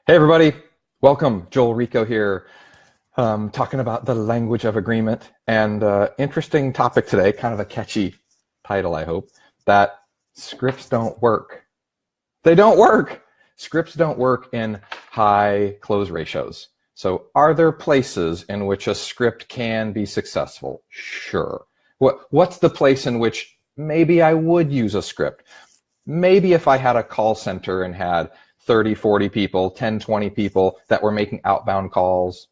Hey everybody, welcome. Joel Rico here, talking about the language of agreement, and interesting topic today, kind of a catchy title, I hope, that scripts don't work. They don't work. Scripts don't work in high close ratios. So are there places in which a script can be successful? Sure. What's the place in which maybe I would use a script? Maybe if I had a call center and had 30, 40 people, 10, 20 people that were making outbound calls.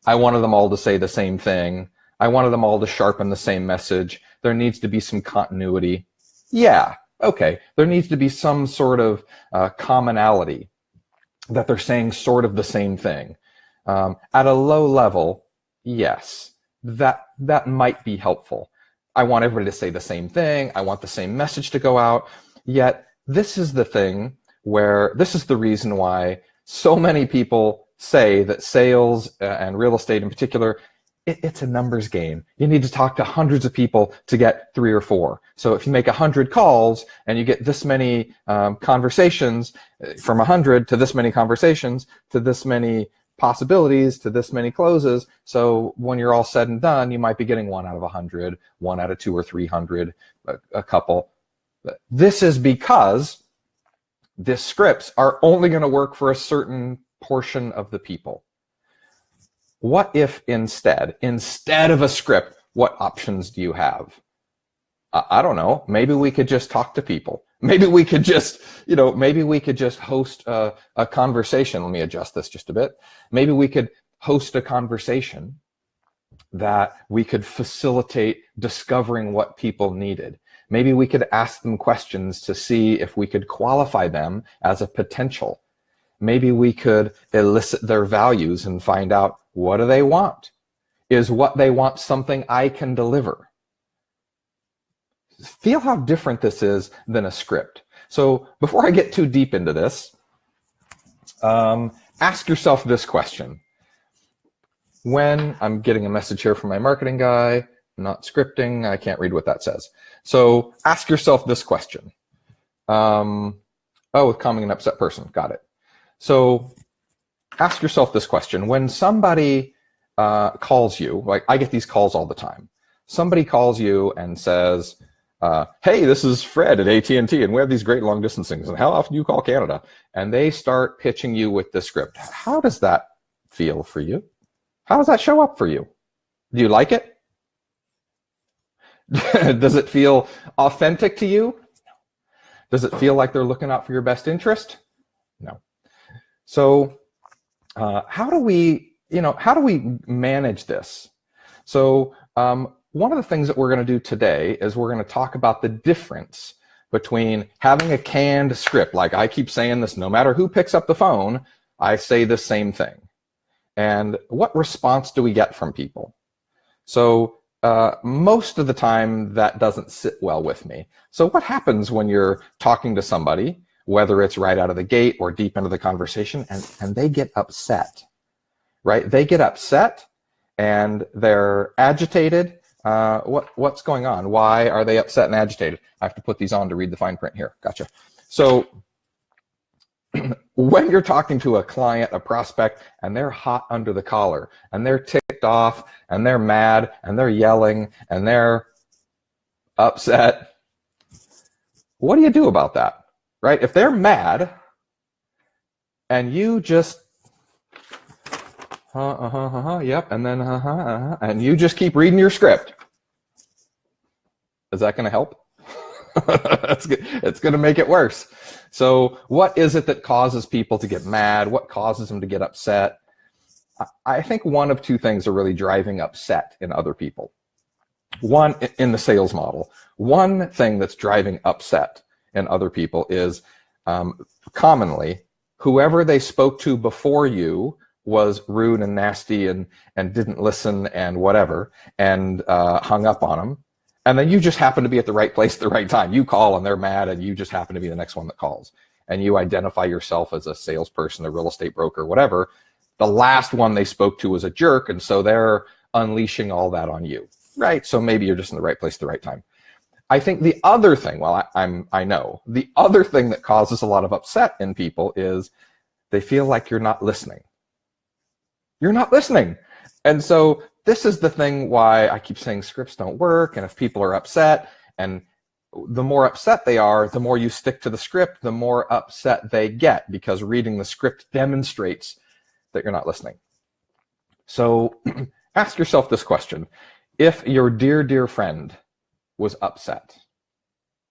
I wanted them all to say the same thing. I wanted them all to sharpen the same message. There needs to be some continuity. Yeah, okay. There needs to be some sort of commonality that they're saying sort of the same thing. At a low level, yes, that might be helpful. I want everybody to say the same thing. I want the same message to go out. Yet this is the thing where this is the reason why so many people say that sales and real estate in particular, it's a numbers game. You need to talk to hundreds of people to get 3 or 4. So if you make 100 calls and you get this many conversations, from 100 to this many conversations to this many possibilities to this many closes. So when you're all said and done, you might be getting 1 out of 100, 1 out of 2 or 300, a couple. This is because the scripts are only going to work for a certain portion of the people. What if instead of a script, what options do you have? I don't know. Maybe we could just talk to people. Maybe we could just, host a conversation. Let me adjust this just a bit. Maybe we could host a conversation that we could facilitate discovering what people needed. Maybe we could ask them questions to see if we could qualify them as a potential. Maybe we could elicit their values and find out, what do they want? Is what they want something I can deliver? Feel how different this is than a script. So before I get too deep into this, ask yourself this question. When I'm getting a message here from my marketing guy, not scripting, I can't read what that says. So ask yourself this question. With calming an upset person, got it. So ask yourself this question. When somebody calls you, like I get these calls all the time. Somebody calls you and says, hey, this is Fred at AT&T, and we have these great long distance things, and how often do you call Canada? And they start pitching you with the script. How does that feel for you? How does that show up for you? Do you like it? Does it feel authentic to you? No. Does it feel like they're looking out for your best interest? No. So how do we manage this? So one of the things that we're going to do today is we're going to talk about the difference between having a canned script. Like I keep saying this, no matter who picks up the phone, I say the same thing. And what response do we get from people? So most of the time that doesn't sit well with me. So what happens when you're talking to somebody, whether it's right out of the gate or deep into the conversation, and they get upset, right? They get upset and they're agitated. What's going on? Why are they upset and agitated? I have to put these on to read the fine print here. Gotcha. So when you're talking to a client, a prospect, and they're hot under the collar, and they're ticked off, and they're mad, and they're yelling, and they're upset, what do you do about that, right? If they're mad, and you just, yep, and then, and you just keep reading your script, is that going to help? It's going to make it worse. So what is it that causes people to get mad? What causes them to get upset? I think one of two things are really driving upset in other people. One, in the sales model, one thing that's driving upset in other people is commonly whoever they spoke to before you was rude and nasty and didn't listen and whatever, and hung up on them. And then you just happen to be at the right place at the right time. You call and they're mad and you just happen to be the next one that calls. And you identify yourself as a salesperson, a real estate broker, whatever. The last one they spoke to was a jerk, and so they're unleashing all that on you, right? So maybe you're just in the right place at the right time. I think the other thing, I know, the other thing that causes a lot of upset in people is They feel like you're not listening. You're not listening. And so this is the thing why I keep saying scripts don't work. And if people are upset, and the more upset they are, the more you stick to the script, the more upset they get, because reading the script demonstrates that you're not listening. So ask yourself this question. If your dear, dear friend was upset,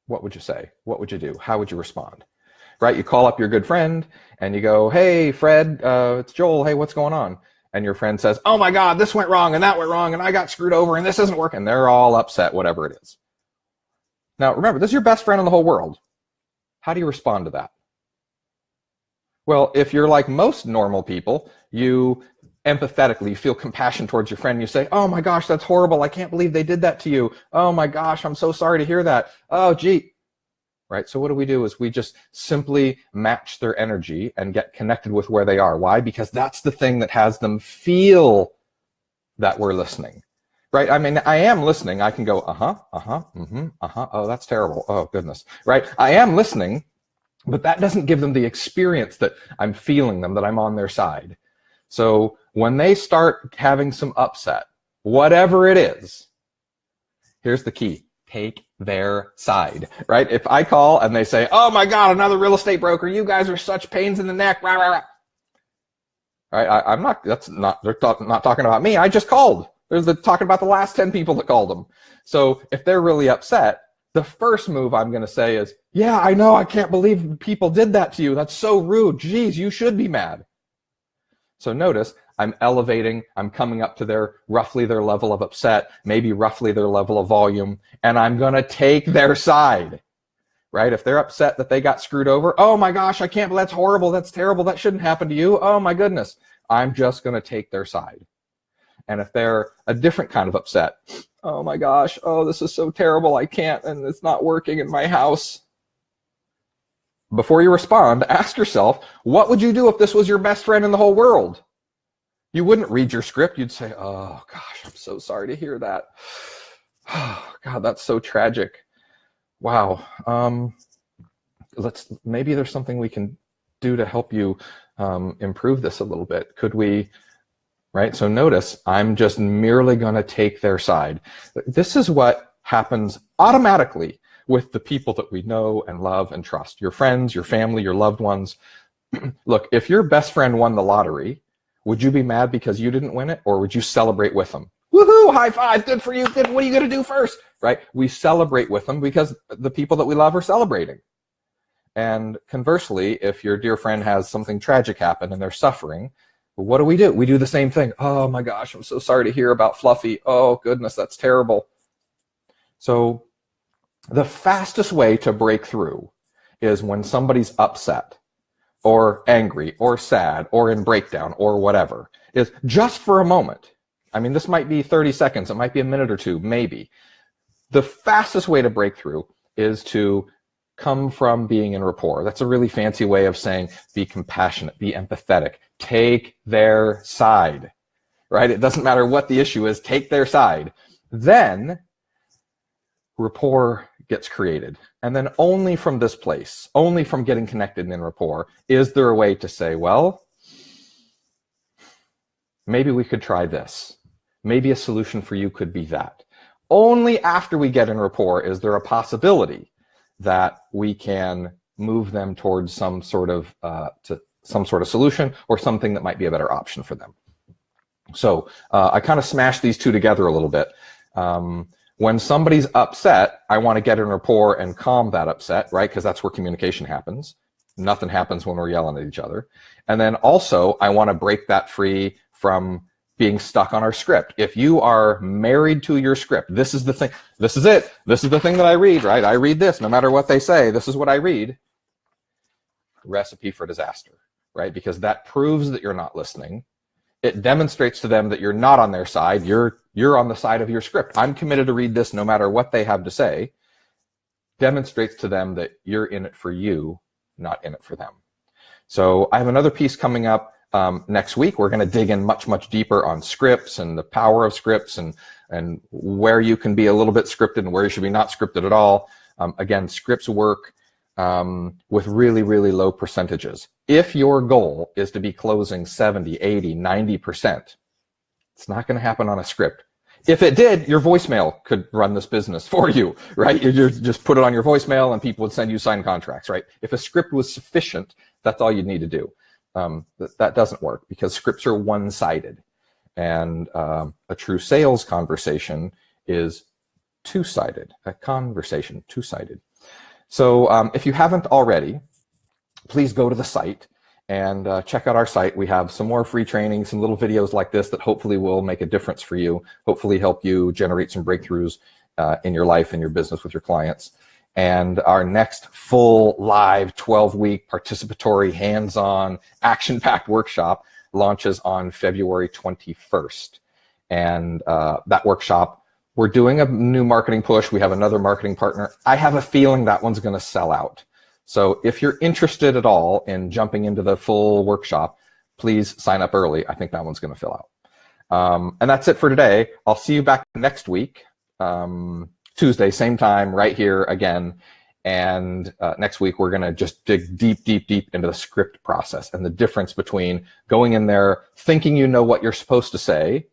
what would you say? What would you do? How would you respond? Right? You call up your good friend and you go, hey, Fred, it's Joel. Hey, what's going on? And your friend says, oh my God, this went wrong and that went wrong and I got screwed over and this isn't working. They're all upset, whatever it is. Now, remember, this is your best friend in the whole world. How do you respond to that? Well, if you're like most normal people, you empathetically feel compassion towards your friend. You say, oh my gosh, that's horrible. I can't believe they did that to you. Oh my gosh, I'm so sorry to hear that. Oh, gee. Right? So what do? Is we just simply match their energy and get connected with where they are. Why? Because that's the thing that has them feel that we're listening. Right? I mean, I am listening. I can go, oh, that's terrible. Oh, goodness. Right? I am listening, but that doesn't give them the experience that I'm feeling them, that I'm on their side. So when they start having some upset, whatever it is, here's the key. Take their side, right? If I call and they say, oh my God, another real estate broker, you guys are such pains in the neck, rah, rah, rah. Right? I'm not, they're not talking about me. I just called. They're talking about the last 10 people that called them. So if they're really upset, the first move I'm going to say is, yeah, I know. I can't believe people did that to you. That's so rude. Geez, you should be mad. So notice I'm elevating, I'm coming up to roughly their level of upset, maybe roughly their level of volume, and I'm going to take their side, right? If they're upset that they got screwed over, oh my gosh, I can't believe that's horrible. That's terrible. That shouldn't happen to you. Oh my goodness. I'm just going to take their side. And if they're a different kind of upset, oh my gosh, oh, this is so terrible. I can't, and it's not working in my house. Before you respond, ask yourself, what would you do if this was your best friend in the whole world? You wouldn't read your script. You'd say, oh gosh, I'm so sorry to hear that. Oh, God, that's so tragic. Wow. Maybe there's something we can do to help you improve this a little bit. Could we? Right? So notice, I'm just merely going to take their side. This is what happens automatically with the people that we know and love and trust. Your friends, your family, your loved ones. Look, if your best friend won the lottery, would you be mad because you didn't win it? Or would you celebrate with them? Woohoo, high five, good for you. Good. What are you going to do first? Right? We celebrate with them because the people that we love are celebrating. And conversely, if your dear friend has something tragic happen and they're suffering, what do? We do the same thing. Oh my gosh, I'm so sorry to hear about Fluffy. Oh goodness, that's terrible. So the fastest way to break through is when somebody's upset or angry or sad or in breakdown or whatever, is just for a moment. I mean, this might be 30 seconds. It might be a minute or two, maybe. The fastest way to break through is to come from being in rapport. That's a really fancy way of saying be compassionate, be empathetic, take their side, right? It doesn't matter what the issue is, take their side. Then rapport gets created. And then only from this place, only from getting connected and in rapport, is there a way to say, well, maybe we could try this. Maybe a solution for you could be that. Only after we get in rapport is there a possibility that we can move them towards some sort of solution or something that might be a better option for them. So I kind of smashed these two together a little bit. When somebody's upset, I want to get in rapport and calm that upset, right? Because that's where communication happens. Nothing happens when we're yelling at each other. And then also, I want to break that free from being stuck on our script. If you are married to your script, this is the thing. This is it. This is the thing that I read, right? I read this. No matter what they say, this is what I read. Recipe for disaster, right? Because that proves that you're not listening. It demonstrates to them that you're not on their side. You're on the side of your script. I'm committed to read this no matter what they have to say. Demonstrates to them that you're in it for you, not in it for them. So I have another piece coming up next week. We're going to dig in much, much deeper on scripts and the power of scripts and where you can be a little bit scripted and where you should be not scripted at all. Again, scripts work with really, really low percentages. If your goal is to be closing 70, 80, 90%, it's not going to happen on a script. If it did, your voicemail could run this business for you, right? You just put it on your voicemail and people would send you signed contracts, right? If a script was sufficient, that's all you'd need to do. That doesn't work because scripts are one-sided. And a true sales conversation is two-sided, a conversation, two-sided. So if you haven't already, please go to the site and check out our site. We have some more free training, some little videos like this that hopefully will make a difference for you, hopefully help you generate some breakthroughs in your life and your business with your clients. And our next full live 12-week participatory, hands-on, action-packed workshop launches on February 21st. And that workshop, we're doing a new marketing push. We have another marketing partner. I have a feeling that one's going to sell out. So if you're interested at all in jumping into the full workshop, please sign up early. I think that one's going to fill out. And that's it for today. I'll see you back next week, Tuesday, same time, right here again. And next week, we're going to just dig deep, deep, deep into the script process and the difference between going in there thinking you know what you're supposed to say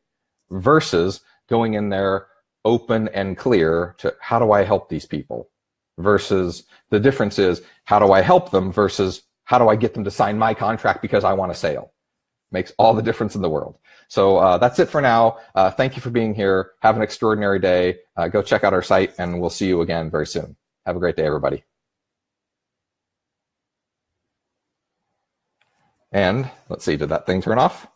versus going in there open and clear to how do I help these people, versus the difference is how do I help them versus how do I get them to sign my contract because I want a sale. Makes all the difference in the world. So that's it for now. Thank you for being here. Have an extraordinary day. Go check out our site and we'll see you again very soon. Have a great day, everybody. And let's see, did that thing turn off?